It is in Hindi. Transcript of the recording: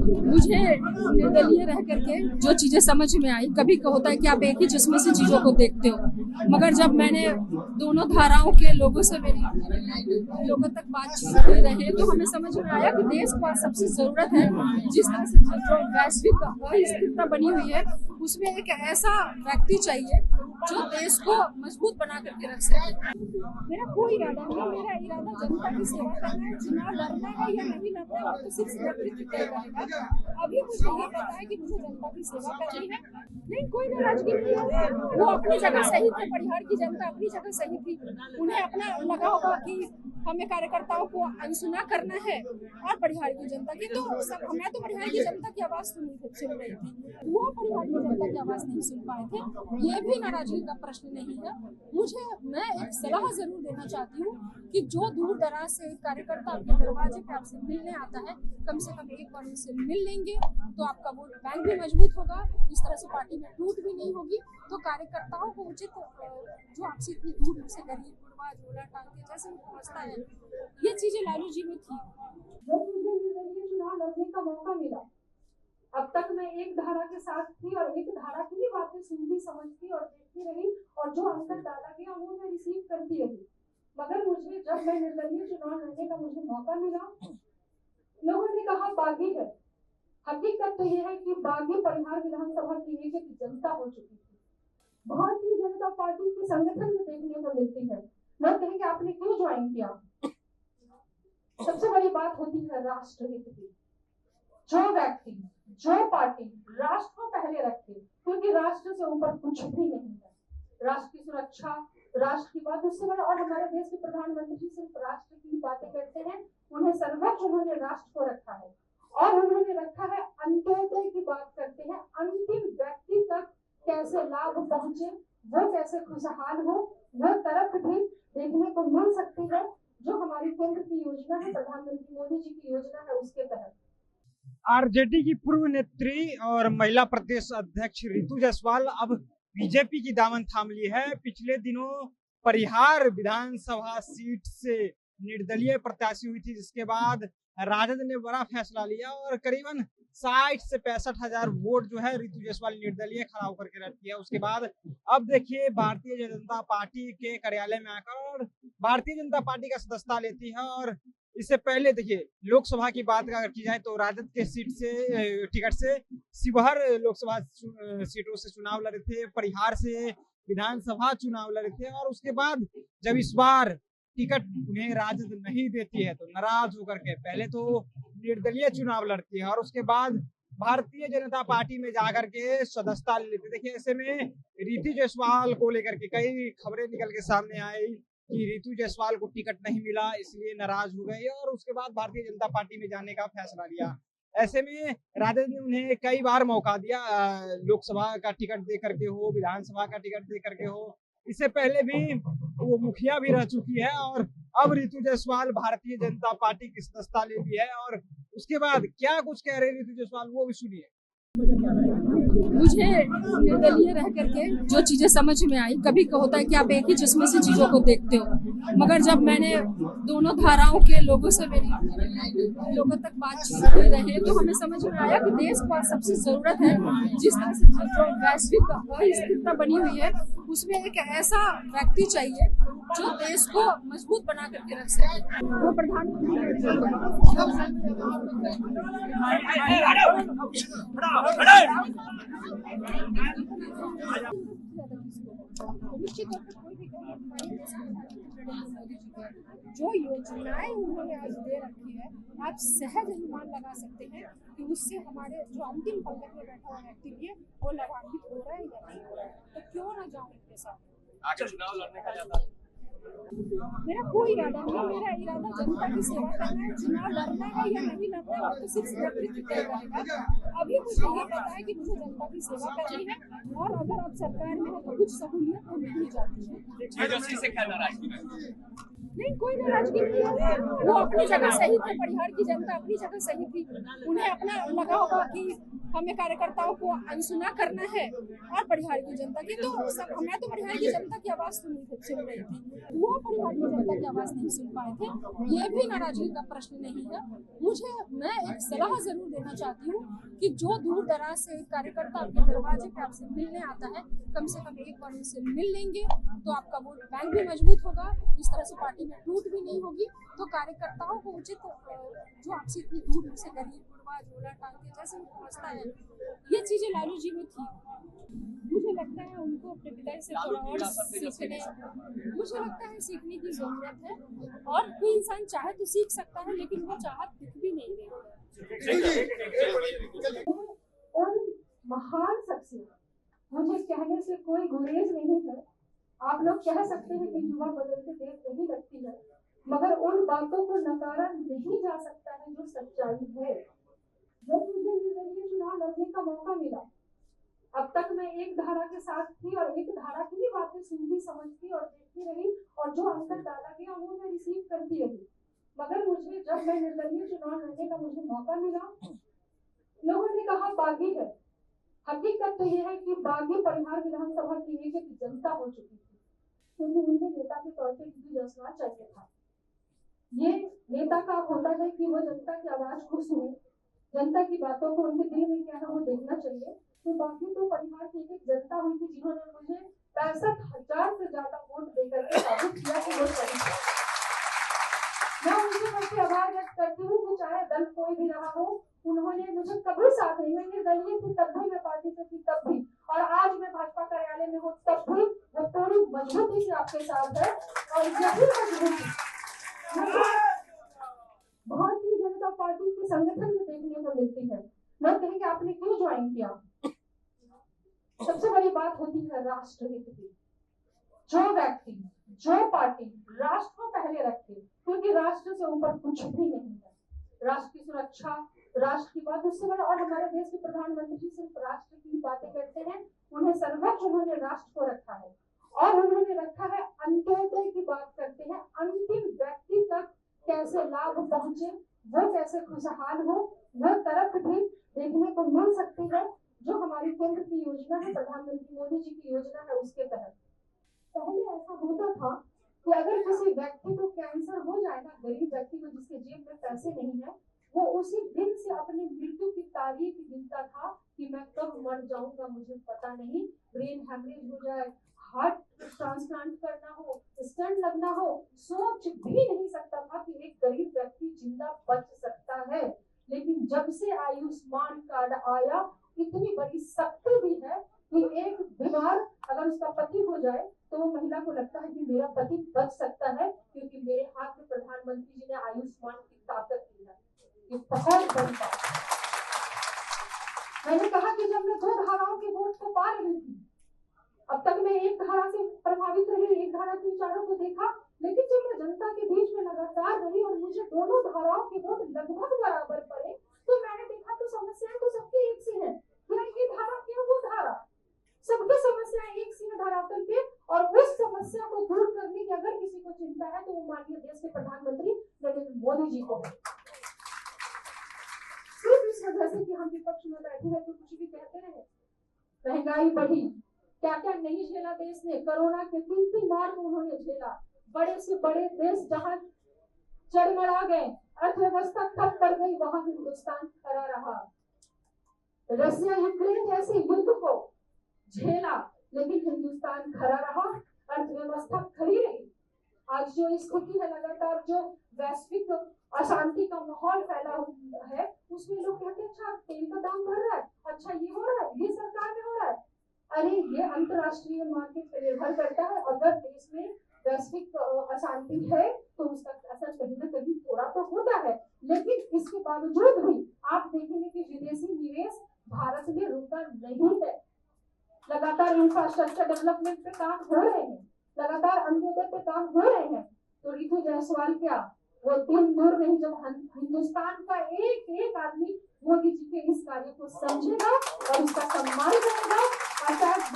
मुझे निर्दलीय रह करके जो चीजें समझ में आई, कभी होता है कि आप एक ही चश्मे से चीजों को देखते हो, मगर जब मैंने दोनों धाराओं के लोगों से मेरी लोगों तक बातचीत हुई रहे तो हमें समझ में आया कि देश को आज सबसे जरूरत है, जिस तरह से जो वैश्विक अस्थिरता बनी हुई है उसमें एक ऐसा व्यक्ति चाहिए जो देश को मजबूत बना करके रख सके। मेरा कोई इरादा नहीं, मेरा इरादा जनता की सेवा करना है। चुनाव लड़ना है या नहीं लड़ना है वो तो सिर्फ नेतृत्व तय करेगा। अभी मुझे ये पता है कि मुझे जनता की सेवा करनी है। नहीं, कोई नाराजगी नहीं है, वो अपनी जगह सही थे, परिहार की जनता अपनी जगह सही थी। उन्हें अपना लगा होगा कि हमें कार्यकर्ताओं को अनसुना करना है और परिहार की जनता की तो सब, मैं तो परिहार की जनता की आवाज सुन रही थी, वो परिहार की जनता की आवाज नहीं सुन पाए थे। ये भी नाराजगी का प्रश्न नहीं है। मैं एक सलाह जरूर देना चाहती हूँ कि जो दूर दराज से कार्यकर्ता आपके दरवाजे पे आपसे मिलने आता है, कम से कम एक बार उनसे मिल लेंगे तो आपका वोट बैंक भी मजबूत होगा, इस तरह से पार्टी में टूट भी नहीं होगी। तो कार्यकर्ताओं को उचित जो आपसे इतनी दूर से गरीब गुरबा झोला टांग के जैसे पहुंचता है, ये चीजें लालू जी में थी। जब मुझे निर्दलीय चुनाव लड़ने का मौका मिला, अब तक मैं एक धारा के साथ थी और एक धारा की ही बातें सुनती समझती और देखती रही और जो अंदर डाला गया वो मैं रिसीव करती रही। मगर मुझे जब मैं निर्दलीय चुनाव लड़ने का मुझे मौका मिला, लोगों ने कहा बागी है। हकीकत तो यह है कि बागी परिहार विधानसभा की एक जनता हो चुकी थी। भारतीय जनता पार्टी के संगठन में देखने को मिलती है। लोग कहेंगे आपने क्यों ज्वाइन किया? सबसे बड़ी बात होती है राष्ट्रहित की। जो व्यक्ति, जो पार्टी राष्ट्र को पहले रखे, क्योंकि राष्ट्र से ऊपर कुछ भी नहीं है। राष्ट्र की सुरक्षा, राष्ट्र की बात उससे बड़ा, और हमारे देश के प्रधानमंत्री सिर्फ राष्ट्र की बातें करते हैं। उन्हें सर्वोच्च उन्होंने राष्ट्र को रखा है और उन्होंने रखा है अंत्योदय की बात करते हैं। अंतिम व्यक्ति तक कैसे लाभ पहुंचे, वो कैसे खुशहाल हो, वो तरफ भी देखने को मिल सकती है जो हमारी केंद्र की योजना है, प्रधानमंत्री मोदी जी की योजना है, उसके तहत। आरजेडी की पूर्व नेत्री और महिला प्रदेश अध्यक्ष रितु जायसवाल अब बीजेपी की दामन थाम ली है। पिछले दिनों परिहार विधानसभा सीट से निर्दलीय प्रत्याशी हुई थी, जिसके बाद राजद ने बड़ा फैसला लिया और करीबन 60 से 65 हजार वोट जो है रितु जायसवाल निर्दलीय खड़ा होकर के रखती है। उसके बाद अब देखिए भारतीय जनता पार्टी के कार्यालय में आकर और भारतीय जनता पार्टी का सदस्यता लेती है। और इससे पहले देखिए लोकसभा की बात अगर की जाए तो राजद के सीट से टिकट से शिवहर लोकसभा सीटों से चुनाव लड़े थे, परिहार से विधानसभा चुनाव लड़े थे, और उसके बाद जब इस बार टिकट उन्हें राजद नहीं देती है तो नाराज होकर के पहले तो निर्दलीय चुनाव लड़ती है और उसके बाद भारतीय जनता पार्टी में जाकर के सदस्यता ले लेते। देखिए ऐसे में रितु जायसवाल को लेकर के कई खबरें निकल के सामने आई कि रितु जायसवाल को टिकट नहीं मिला इसलिए नाराज हो गए और उसके बाद भारतीय जनता पार्टी में जाने का फैसला लिया। ऐसे में राजद ने उन्हें कई बार मौका दिया, लोकसभा का टिकट दे करके हो, विधानसभा का टिकट दे करके हो, इससे पहले भी वो मुखिया भी रह चुकी है और अब रितु जायसवाल भारतीय जनता पार्टी की सदस्यता ले ली है। और उसके बाद क्या कुछ कह रहे रितु जायसवाल वो भी सुनिए। मुझे निर्दलीय रह करके जो चीजें समझ में आई, कभी होता है कि आप एक ही चश्मे से चीजों को देखते हो, मगर जब मैंने दोनों धाराओं के लोगों से मेरी लोगों तक बातचीत हुई रहे तो हमें समझ में आया कि देश को आज सबसे जरूरत है, जिस तरह से जो वैश्विक अस्थिरता बनी हुई है उसमें एक ऐसा व्यक्ति चाहिए जो देश को मजबूत बना करके रख सके। वो प्रधानमंत्री निश्चित तौर पर कोई भी जो योजनाएं उन्होंने आज दे रखी है, आप सहज अनुमान लगा सकते हैं कि उससे हमारे जो अंतिम पंक्ति में बैठा हुआ व्यक्ति भी है वो लाभान्वित हो रहा है या नहीं हो रहा है। तो क्यों ना जाऊं इनके साथ। आगे चुनाव लड़ने का ज्यादा मेरा कोई इरादा नहीं, मेरा इरादा जनता की सेवा करना है। चुनाव लड़ना है या नहीं लड़ना है वो तो सिर्फ नेतृत्व तय करेगा। अभी मुझे ये पता है कि मुझे जनता की सेवा करनी है और अगर आप सरकार में हो तो कुछ सहूलियत तो मिल ही जाती है। नहीं, कोई नाराजगी नहीं है, वो अपनी जगह सही थे, परिहार की जनता अपनी जगह सही थी। उन्हें अपना लगा होगा कि हमें कार्यकर्ताओं को अनसुना करना है और परिहार की जनता की तो सब मैं तो परिहार की जनता की आवाज सुन रही थी, वो परिहार की जनता की आवाज नहीं सुन पाए थे। ये भी नाराजगी का प्रश्न नहीं है। मैं एक सलाह जरूर देना चाहती हूँ कि जो दूर दराज से कार्यकर्ता आपके दरवाजे पे आपसे मिलने आता है, कम से कम एक बार उनसे मिल लेंगे तो आपका वोट बैंक भी मजबूत होगा, इस तरह से पार्टी में टूट भी नहीं होगी। तो कार्यकर्ताओं को उचित जो आपसे इतनी दूर से गरीब गुरबा झोला टांग के जैसे पहुँचता है, ये चीजें लालू जी में थी। मुझे लगता है उनको अपने पिता से थोड़ा और सीखने की जरूरत है। और कोई इंसान चाहे तो सीख सकता है, लेकिन वो चाहत दिख भी नहीं रही। उन महान शख्सियत, मुझे कहने से कोई गुरेज नहीं है। आप लोग कह सकते हैं कि युवा बदलते देख नहीं लगती है, मगर उन बातों को नकारा नहीं जा सकता है जो सच्चाई है। जब मुझे निर्दलीय चुनाव लड़ने का मौका मिला, अब तक मैं एक धारा के साथ थी और एक धारा की ही बातें सुनती, समझती और देखती रही, और जो अंतर डाला गया वो मैं रिसीव करती रही। मगर मुझे जब मैं निर्दलीय चुनाव लड़ने का मुझे मौका मिला, लोगों ने कहा बागी है। हकीकत तो यह है कि बागी परिहार विधानसभा की एक जनता हो चुकी थी, क्योंकि उन्हें नेता के तौर पर जसवा चाहिए था। ये नेता का होता है कि वो जनता की आवाज को सुने, जनता की बातों को उनके दिल में क्या है वो देखना चाहिए। तो बाकी तो परिवार की एक जनता हुई थी जिन्होंने मुझे 65,000 से ज्यादा वोट देकर के साबित किया कि वो सही है। मैं उनसे सबसे आभार व्यक्त करती हूँ कि चाहे दल कोई भी रहा हो, उन्होंने मुझे कभी साथ नहीं, मैं निर्दलीय थी तब भी, मैं पार्टी से थी तब भी, और आज मैं भाजपा कार्यालय में हूँ तब भी, वो पूरी मजबूती से आपके साथ है। और यही मजबूती भारतीय जनता पार्टी के संगठन में देखने को मिलती है। लोग कहेंगे आपने क्यों ज्वाइन किया? सबसे बड़ी बात होती है राष्ट्रहित की। जो व्यक्ति, जो पार्टी राष्ट्र को पहले रखे, क्योंकि राष्ट्र से ऊपर कुछ भी नहीं है। राष्ट्र की सुरक्षा, राष्ट्र की बात उससे बड़ा, और हमारे देश के प्रधानमंत्री सिर्फ राष्ट्र की बातें करते हैं, उन्हें सर्वोच्च उन्होंने राष्ट्र को रखा है, और उन्होंने रखा है अंत्योदय की बात करते हैं, अंतिम व्यक्ति तक कैसे लाभ पहुंचे, वो कैसे खुशहाल हो, वो तरफ भी देखने को मिल सकती है जो हमारी केंद्र की योजना है, प्रधानमंत्री मोदी जी की योजना है, उसके तहत। पहले ऐसा होता था कि अगर किसी व्यक्ति को कैंसर हो जाए ना, गरीब व्यक्ति को जिसके जेब में पैसे नहीं है, वो उसी दिन से अपनी मृत्यु की तारीख गिनता था कि मैं कब मर जाऊंगा मुझे पता नहीं, ब्रेन हैमरेज हो जाए, हार्ट ट्रांसप्लांट करना हो, स्टंट लगना हो, सोच भी नहीं सकता था कि एक गरीब व्यक्ति जिंदा बच सकता है। लेकिन जब से आयुष्मान कार्ड आया, इतनी बड़ी शक्ति भी है कि एक बीमार अगर उसका पति हो जाए तो वो महिला को लगता है कि मेरा पति बच सकता है, क्योंकि मेरे हाथ में प्रधानमंत्री जी ने आयुष्मान की ताकत दी है। ये बहुत बड़ी बात है। मैंने कहा कि जब मैं 2 धाराओं के वोट को पा रही थी, अब तक मैं एक धारा से प्रभावित रही, एक धारा के विचारों को देखा, लेकिन जब मैं जनता के बीच में लगातार रही और मुझे दोनों धाराओं के वोट लगभग बराबर पड़े, तो मैंने देखा तो समस्याएं तो सबकी एक सी है, ये धारा क्यों वो धारा, सबकी समस्याएं एक सी है धरातल पे, और उस समस्या को दूर करने की अगर किसी को चिंता है तो वो माननीय देश के प्रधानमंत्री नरेंद्र मोदी जी को। सिर्फ इस वजह से कि हम विपक्ष में बैठे हैं तो कुछ भी कहते रहे, महंगाई बढ़ी, क्या क्या नहीं झेला देश ने, कोरोना के 3 मार को उन्होंने झेला, बड़े से बड़े देश जहां चरमरा गए, अर्थव्यवस्था ठप पड़ गई, वहां हिंदुस्तान खड़ा रहा। रशिया यूक्रेन जैसे युद्ध को झेला, लेकिन हिंदुस्तान खड़ा रहा, अर्थव्यवस्था खड़ी रही। आज जो स्थिति है, लगातार जो वैश्विक अशांति का माहौल फैला है, उसमें लोग कहते हैं अच्छा तेल का दाम बढ़ रहा है, अच्छा ये हो रहा है, ये सरकार में हो रहा है। अरे ये अंतरराष्ट्रीय मार्केट पर निर्भर करता है। अगर देश में वैश्विक अशांति है तो उसका असर कहीं ना कहीं थोड़ा तो होता है, लेकिन इसके बावजूद भी आप देखेंगे कि विदेशी निवेश भारत में रुका नहीं है। लगातार इंफ्रास्ट्रक्चर डेवलपमेंट पे काम हो रहे हैं, लगातार अंत्योदय पे काम हो रहे हैं। तो रितु जायसवाल क्या, वो दिन दूर नहीं जब हिंदुस्तान का एक एक आदमी मोदी जी के इस कार्य को समझेगा और उसका सम्मान करेगा, और शायद